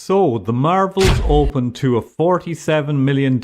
So, the Marvels opened to a $47 million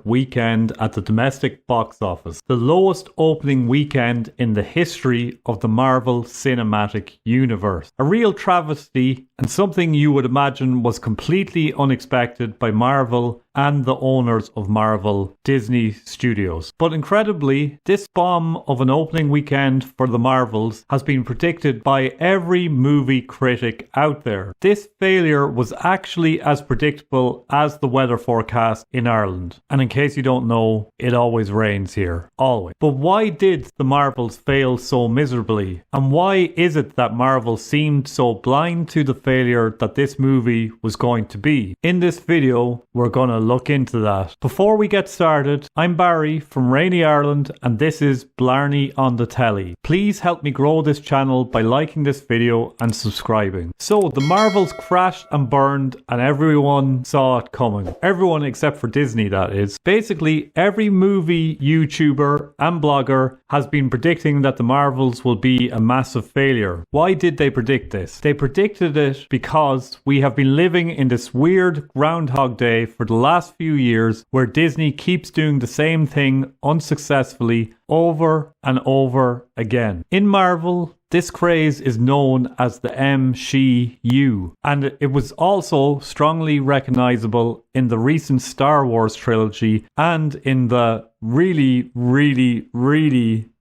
weekend at the domestic box office, the lowest opening weekend in the history of the Marvel Cinematic Universe. A real travesty and something you would imagine was completely unexpected by Marvel and the owners of Marvel Disney Studios. But incredibly, this bomb of an opening weekend for the Marvels has been predicted by every movie critic out there. This failure was actually as predictable as the weather forecast in Ireland. And in case you don't know, it always rains here. Always. But why did the Marvels fail so miserably? And why is it that Marvel seemed so blind to the failure that this movie was going to be? In this video, we're going to look into that. Before we get started, I'm Barry from Rainy Ireland and this is Blarney on the Telly. Please help me grow this channel by liking this video and subscribing. So, the Marvels crashed and burned and everyone saw it coming. Everyone except for Disney, that is. Basically, every movie YouTuber and blogger has been predicting that the Marvels will be a massive failure. Why did they predict this? They predicted it because we have been living in this weird Groundhog Day for the last few years where Disney keeps doing the same thing unsuccessfully over and over again. In Marvel, this craze is known as the MCU, and it was also strongly recognizable in the recent Star Wars trilogy and in the really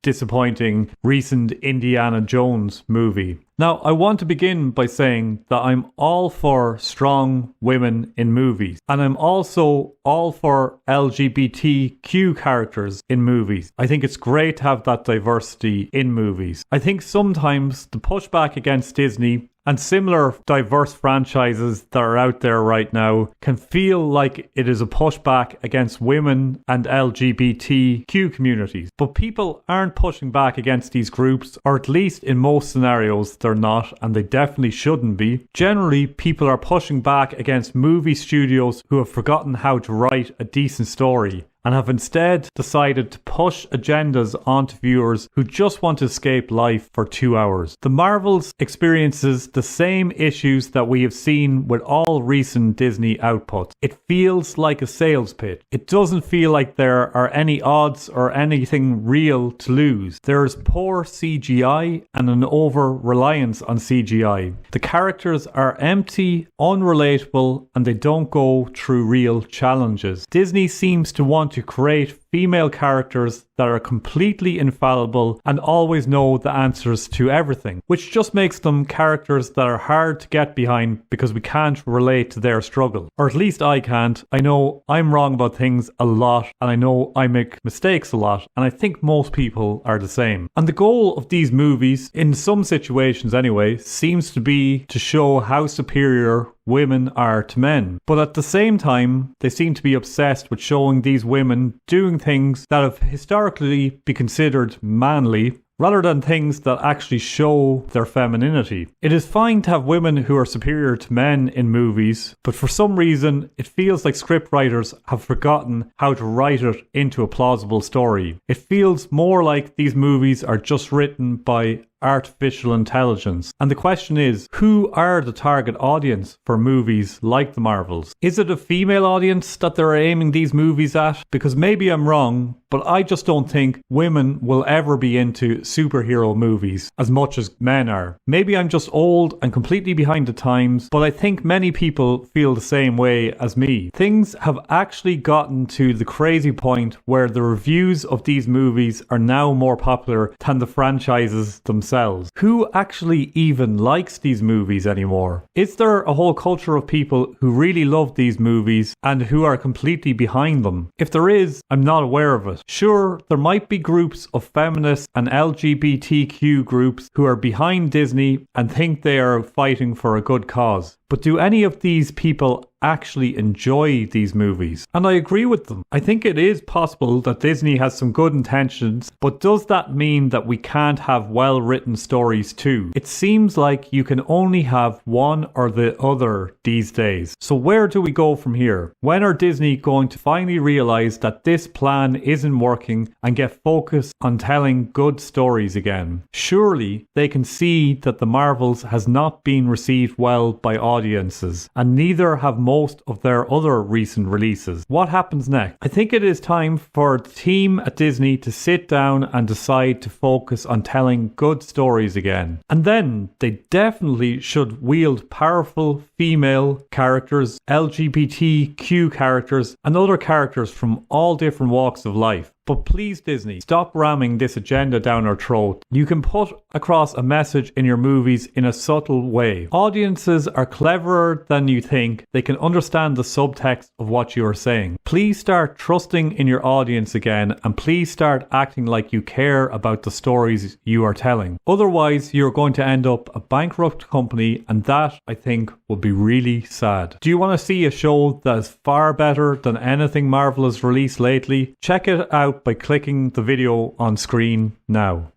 disappointing recent Indiana Jones movie. Now, I want to begin by saying that I'm all for strong women in movies, and I'm also all for LGBTQ characters in movies. I think it's great to have that diversity in movies. I think sometimes the pushback against Disney and similar diverse franchises that are out there right now can feel like it is a pushback against women and LGBTQ communities. But people aren't pushing back against these groups, or at least in most scenarios they're not, and they definitely shouldn't be. Generally, people are pushing back against movie studios who have forgotten how to write a decent story and have instead decided to push agendas onto viewers who just want to escape life for 2 hours. The Marvels experiences the same issues that we have seen with all recent Disney outputs. It feels like a sales pitch. It doesn't feel like there are any odds or anything real to lose. There's poor CGI and an over-reliance on CGI. The characters are empty, unrelatable, and they don't go through real challenges. Disney seems to want to create female characters that are completely infallible and always know the answers to everything, which just makes them characters that are hard to get behind because we can't relate to their struggle. Or at least I can't. I know I'm wrong about things a lot, and I know I make mistakes a lot, and I think most people are the same. And the goal of these movies, in some situations anyway, seems to be to show how superior women are to men. But at the same time, they seem to be obsessed with showing these women doing things that have historically been considered manly, rather than things that actually show their femininity. It is fine to have women who are superior to men in movies, but for some reason it feels like scriptwriters have forgotten how to write it into a plausible story. It feels more like these movies are just written by artificial intelligence. And the question is, who are the target audience for movies like the Marvels? Is it a female audience that they're aiming these movies at? Because maybe I'm wrong, but I just don't think women will ever be into superhero movies as much as men are. Maybe I'm just old and completely behind the times, but I think many people feel the same way as me. Things have actually gotten to the crazy point where the reviews of these movies are now more popular than the franchises themselves. Who actually even likes these movies anymore? Is there a whole culture of people who really love these movies and who are completely behind them? If there is, I'm not aware of it. Sure, there might be groups of feminists and LGBTQ groups who are behind Disney and think they are fighting for a good cause. But do any of these people actually enjoy these movies? And I agree with them. I think it is possible that Disney has some good intentions, but does that mean that we can't have well-written stories too? It seems like you can only have one or the other these days. So where do we go from here? When are Disney going to finally realize that this plan isn't working and get focused on telling good stories again? Surely they can see that the Marvels has not been received well by audiences audiences, and neither have most of their other recent releases. What happens next? I think it is time for the team at Disney to sit down and decide to focus on telling good stories again. And then they definitely should wield powerful female characters, LGBTQ characters, and other characters from all different walks of life. But please, Disney, stop ramming this agenda down our throat. You can put across a message in your movies in a subtle way. Audiences are cleverer than you think. They can understand the subtext of what you are saying. Please start trusting in your audience again, and please start acting like you care about the stories you are telling. Otherwise, you're going to end up a bankrupt company, and that, I think, will be really sad. Do you want to see a show that is far better than anything Marvel has released lately? Check it out by clicking the video on screen now.